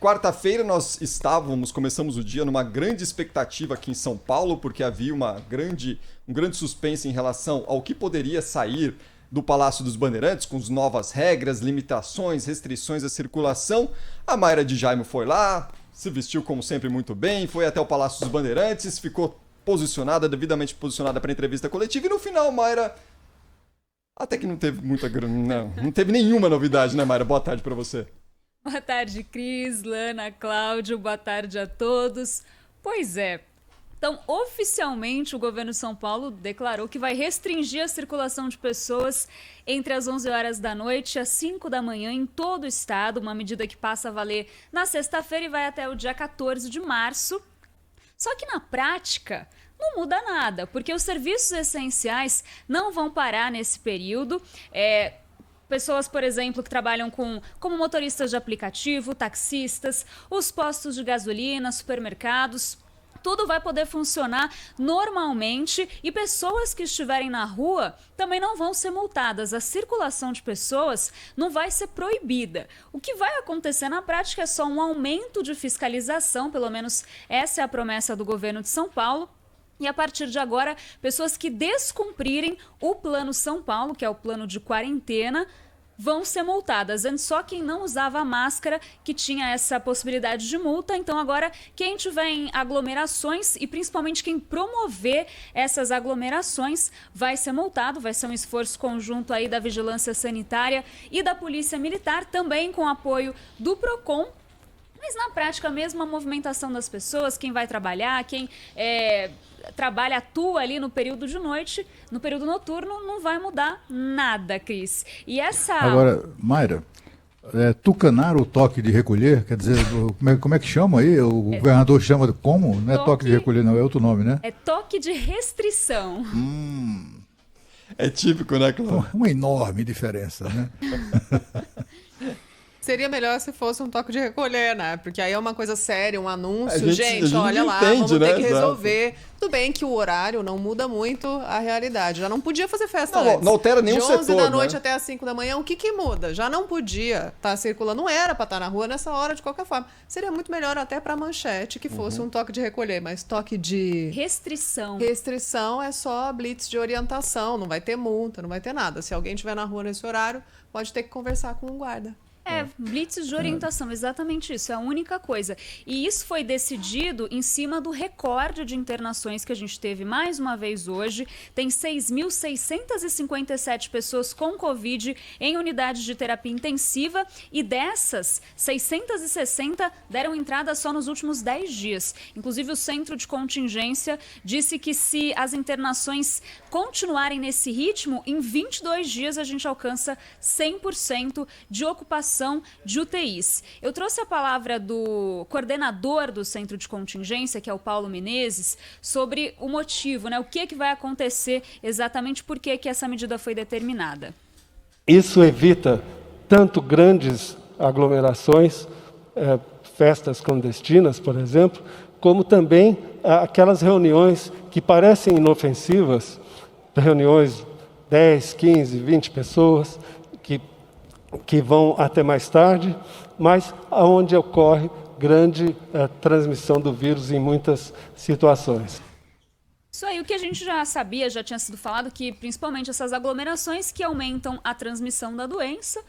Quarta-feira nós começamos o dia numa grande expectativa aqui em São Paulo, porque havia um grande suspense em relação ao que poderia sair do Palácio dos Bandeirantes, com as novas regras, limitações, restrições à circulação. A Mayra de Jaime foi lá, se vestiu como sempre muito bem, foi até o Palácio dos Bandeirantes, ficou devidamente posicionada para a entrevista coletiva, e no final, Mayra, até que não teve não teve nenhuma novidade, né, Mayra? Boa tarde para você. Boa tarde, Cris, Lana, Cláudio, boa tarde a todos. Pois é, então, oficialmente, o governo de São Paulo declarou que vai restringir a circulação de pessoas entre as 11 horas da noite e as 5 da manhã em todo o estado, uma medida que passa a valer na sexta-feira e vai até o dia 14 de março. Só que na prática não muda nada, porque os serviços essenciais não vão parar nesse período. Pessoas, por exemplo, que trabalham como motoristas de aplicativo, taxistas, os postos de gasolina, supermercados, tudo vai poder funcionar normalmente e pessoas que estiverem na rua também não vão ser multadas. A circulação de pessoas não vai ser proibida. O que vai acontecer na prática é só um aumento de fiscalização, pelo menos essa é a promessa do governo de São Paulo. E a partir de agora, pessoas que descumprirem o Plano São Paulo, que é o plano de quarentena, vão ser multadas. Antes, só quem não usava máscara que tinha essa possibilidade de multa. Então, agora, quem tiver em aglomerações e principalmente quem promover essas aglomerações vai ser multado. Vai ser um esforço conjunto aí da Vigilância Sanitária e da Polícia Militar, também com apoio do PROCON. Mas, na prática, mesmo a movimentação das pessoas, quem vai trabalhar, quem atua ali no período de noite, no período noturno, não vai mudar nada, Cris. E essa... Agora, Mayra, tucanar o toque de recolher, quer dizer, como é que chama aí? O governador chama de como? Não é toque de recolher, não, é outro nome, né? É toque de restrição. É típico, né, Cláudio? Uma enorme diferença, né? Seria melhor se fosse um toque de recolher, né? Porque aí é uma coisa séria, um anúncio. A gente Olha lá, entende, vamos ter né? que resolver. Tudo bem que o horário não muda muito a realidade. Já não podia fazer festa Não, antes. não altera nenhum setor, de 11 da noite, né? até as 5 da manhã, o que muda? Já não podia estar circulando. Não era para estar na rua nessa hora, de qualquer forma. Seria muito melhor até para manchete que fosse um toque de recolher, mas toque de... Restrição. Restrição é só blitz de orientação. Não vai ter multa, não vai ter nada. Se alguém estiver na rua nesse horário, pode ter que conversar com um guarda. Blitz de orientação, exatamente isso, é a única coisa. E isso foi decidido em cima do recorde de internações que a gente teve mais uma vez hoje. Tem 6.657 pessoas com Covid em unidades de terapia intensiva e dessas, 660 deram entrada só nos últimos 10 dias. Inclusive, o Centro de Contingência disse que se as internações continuarem nesse ritmo, em 22 dias a gente alcança 100% de ocupação de UTIs. Eu trouxe a palavra do coordenador do Centro de Contingência, que é o Paulo Menezes, sobre o motivo, né? O que vai acontecer exatamente, por que essa medida foi determinada. Isso evita tanto grandes aglomerações, festas clandestinas, por exemplo, como também aquelas reuniões que parecem inofensivas, reuniões 10, 15, 20 pessoas, que vão até mais tarde, mas onde ocorre grande transmissão do vírus em muitas situações. Isso aí, o que a gente já sabia, já tinha sido falado, que principalmente essas aglomerações que aumentam a transmissão da doença.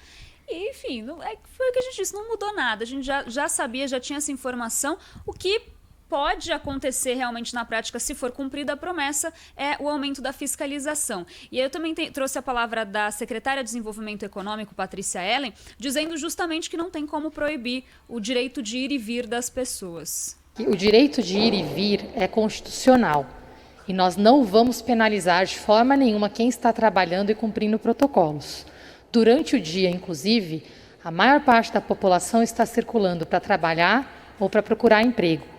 E, enfim, foi o que a gente disse, não mudou nada. A gente já sabia, já tinha essa informação. O que pode acontecer realmente na prática, se for cumprida a promessa, é o aumento da fiscalização. E eu também trouxe a palavra da secretária de Desenvolvimento Econômico, Patrícia Ellen, dizendo justamente que não tem como proibir o direito de ir e vir das pessoas. O direito de ir e vir é constitucional e nós não vamos penalizar de forma nenhuma quem está trabalhando e cumprindo protocolos. Durante o dia, inclusive, a maior parte da população está circulando para trabalhar ou para procurar emprego.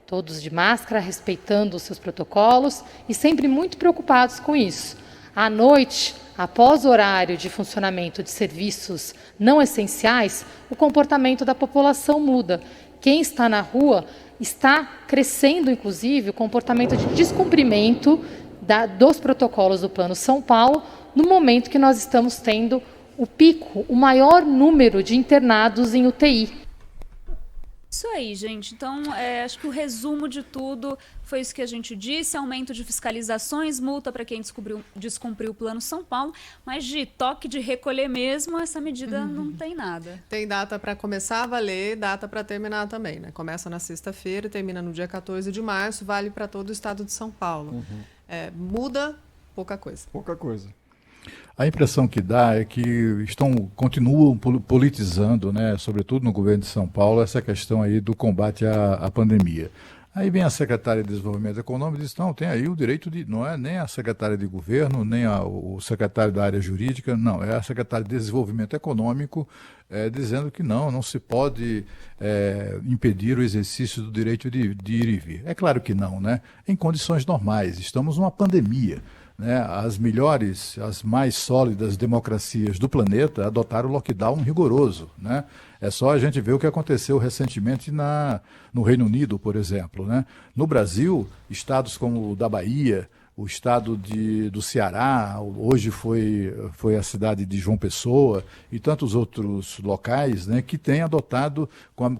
Todos de máscara, respeitando os seus protocolos e sempre muito preocupados com isso. À noite, após o horário de funcionamento de serviços não essenciais, o comportamento da população muda. Quem está na rua está crescendo, inclusive, o comportamento de descumprimento dos protocolos do Plano São Paulo, no momento que nós estamos tendo o pico, o maior número de internados em UTI. Isso aí, gente. Então, acho que o resumo de tudo foi isso que a gente disse: aumento de fiscalizações, multa para quem descumpriu o Plano São Paulo, mas de toque de recolher mesmo, essa medida não tem nada. Tem data para começar a valer, data para terminar também, né? Começa na sexta-feira e termina no dia 14 de março, vale para todo o estado de São Paulo. Muda pouca coisa. Pouca coisa. A impressão que dá é que continuam politizando, né, sobretudo no governo de São Paulo, essa questão aí do combate à pandemia. Aí vem a secretária de Desenvolvimento Econômico e diz, não, tem aí o direito de... Não é nem a secretária de Governo, nem o secretário da área jurídica, não, é a secretária de Desenvolvimento Econômico dizendo que não se pode impedir o exercício do direito de ir e vir. É claro que não, né? Em condições normais, estamos numa pandemia. Né, as melhores, as mais sólidas democracias do planeta adotaram o lockdown rigoroso. Né? É só a gente ver o que aconteceu recentemente no Reino Unido, por exemplo. Né? No Brasil, estados como o da Bahia, o estado do Ceará, hoje foi a cidade de João Pessoa e tantos outros locais, né, que têm adotado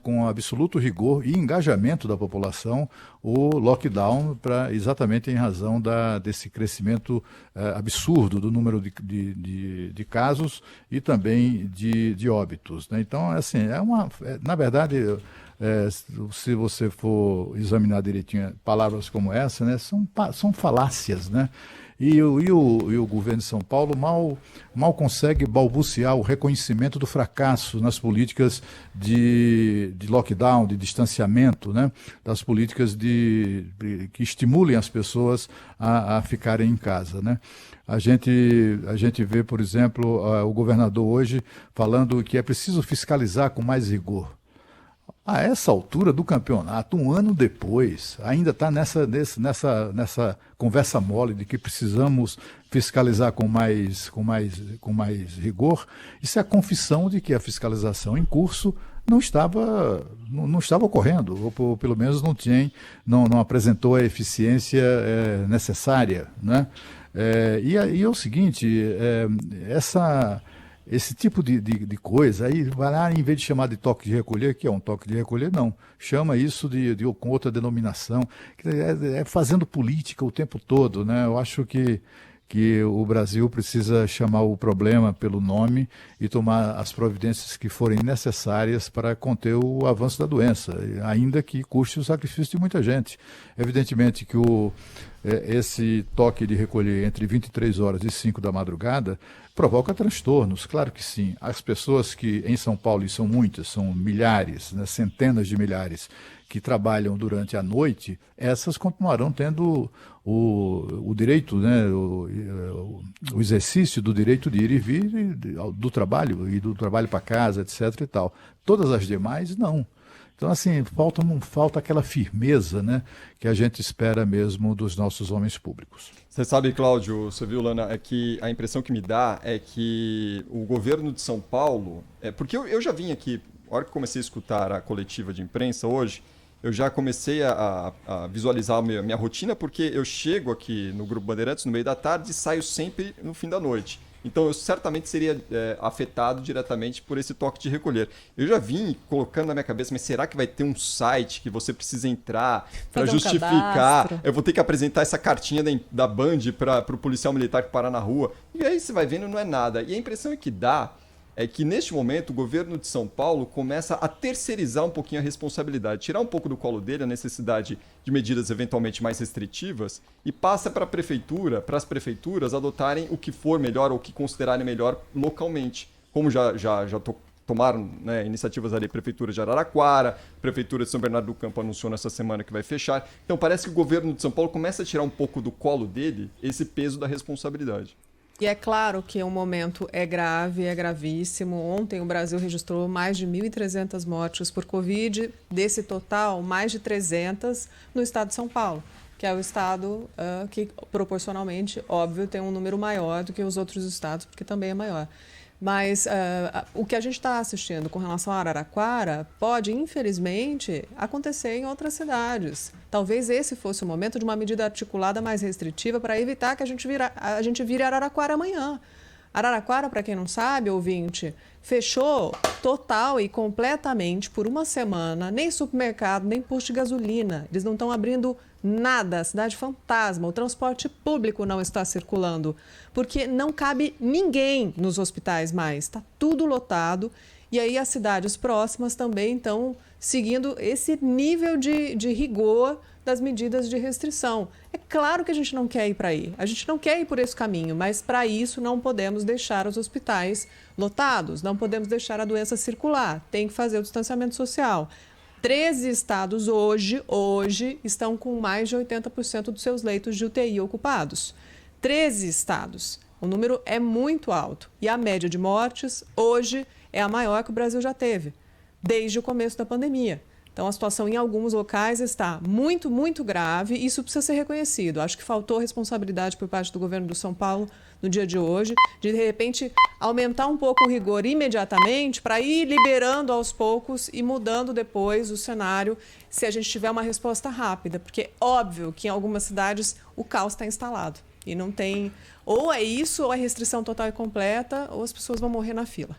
com absoluto rigor e engajamento da população o lockdown exatamente em razão desse crescimento absurdo do número de casos e também de óbitos. Né? Então, assim, na verdade... se você for examinar direitinho palavras como essa, né, são falácias, né? E o governo de São Paulo mal consegue balbuciar o reconhecimento do fracasso nas políticas de lockdown, de distanciamento, né? Das políticas que estimulem as pessoas a ficarem em casa, né? A gente vê, por exemplo, o governador hoje falando que é preciso fiscalizar com mais rigor. A essa altura do campeonato, um ano depois, ainda está nessa conversa mole de que precisamos fiscalizar com mais rigor. Isso é a confissão de que a fiscalização em curso não estava ocorrendo, ou pelo menos não apresentou a eficiência necessária. Né? E é o seguinte, esse tipo de coisa, aí vai lá, em vez de chamar de toque de recolher, que é um toque de recolher, não. Chama isso com outra denominação, fazendo política o tempo todo. Né? Eu acho que o Brasil precisa chamar o problema pelo nome e tomar as providências que forem necessárias para conter o avanço da doença, ainda que custe o sacrifício de muita gente. Evidentemente que esse toque de recolher entre 23 horas e 5 da madrugada provoca transtornos, claro que sim. As pessoas que em São Paulo, e são muitas, são milhares, né, centenas de milhares, que trabalham durante a noite, essas continuarão tendo o direito, né, o exercício do direito de ir e vir do trabalho, e do trabalho para casa, etc. e tal. Todas as demais, não. Então, assim, falta aquela firmeza, né, que a gente espera mesmo dos nossos homens públicos. Você sabe, Cláudio, você viu, Lana, é que a impressão que me dá é que o governo de São Paulo... porque eu já vim aqui, na hora que comecei a escutar a coletiva de imprensa hoje, eu já comecei a visualizar a minha rotina, porque eu chego aqui no Grupo Bandeirantes no meio da tarde e saio sempre no fim da noite. Então, eu certamente seria afetado diretamente por esse toque de recolher. Eu já vim colocando na minha cabeça, mas será que vai ter um site que você precisa entrar para justificar? Eu vou ter que apresentar essa cartinha da Band para o policial militar que parar na rua. E aí você vai vendo, não é nada. E a impressão que dá é que, neste momento, o governo de São Paulo começa a terceirizar um pouquinho a responsabilidade, tirar um pouco do colo dele a necessidade de medidas eventualmente mais restritivas e passa para as prefeituras adotarem o que for melhor ou o que considerarem melhor localmente, como já tomaram, né, iniciativas ali, Prefeitura de Araraquara, Prefeitura de São Bernardo do Campo anunciou nessa semana que vai fechar. Então parece que o governo de São Paulo começa a tirar um pouco do colo dele esse peso da responsabilidade. E é claro que o momento é grave, é gravíssimo. Ontem o Brasil registrou mais de 1.300 mortes por Covid. Desse total, mais de 300 no estado de São Paulo, que é o estado que proporcionalmente, óbvio, tem um número maior do que os outros estados, porque também é maior. Mas o que a gente está assistindo com relação a Araraquara pode, infelizmente, acontecer em outras cidades. Talvez esse fosse o momento de uma medida articulada mais restritiva para evitar que a gente vire Araraquara amanhã. Araraquara, para quem não sabe, ouvinte, fechou total e completamente por uma semana, nem supermercado, nem posto de gasolina. Eles não estão abrindo nada, a cidade fantasma, o transporte público não está circulando, porque não cabe ninguém nos hospitais mais, está tudo lotado. E aí as cidades próximas também estão seguindo esse nível de rigor das medidas de restrição. É claro que a gente não quer ir para aí, a gente não quer ir por esse caminho, mas para isso não podemos deixar os hospitais lotados, não podemos deixar a doença circular, tem que fazer o distanciamento social. 13 estados hoje estão com mais de 80% dos seus leitos de UTI ocupados. 13 estados. O número é muito alto. E a média de mortes hoje é a maior que o Brasil já teve, desde o começo da pandemia. Então, a situação em alguns locais está muito, muito grave e isso precisa ser reconhecido. Acho que faltou responsabilidade por parte do governo do São Paulo no dia de hoje, de repente, aumentar um pouco o rigor imediatamente para ir liberando aos poucos e mudando depois o cenário se a gente tiver uma resposta rápida. Porque é óbvio que em algumas cidades o caos está instalado e não tem... Ou é isso, ou é restrição total e completa, ou as pessoas vão morrer na fila.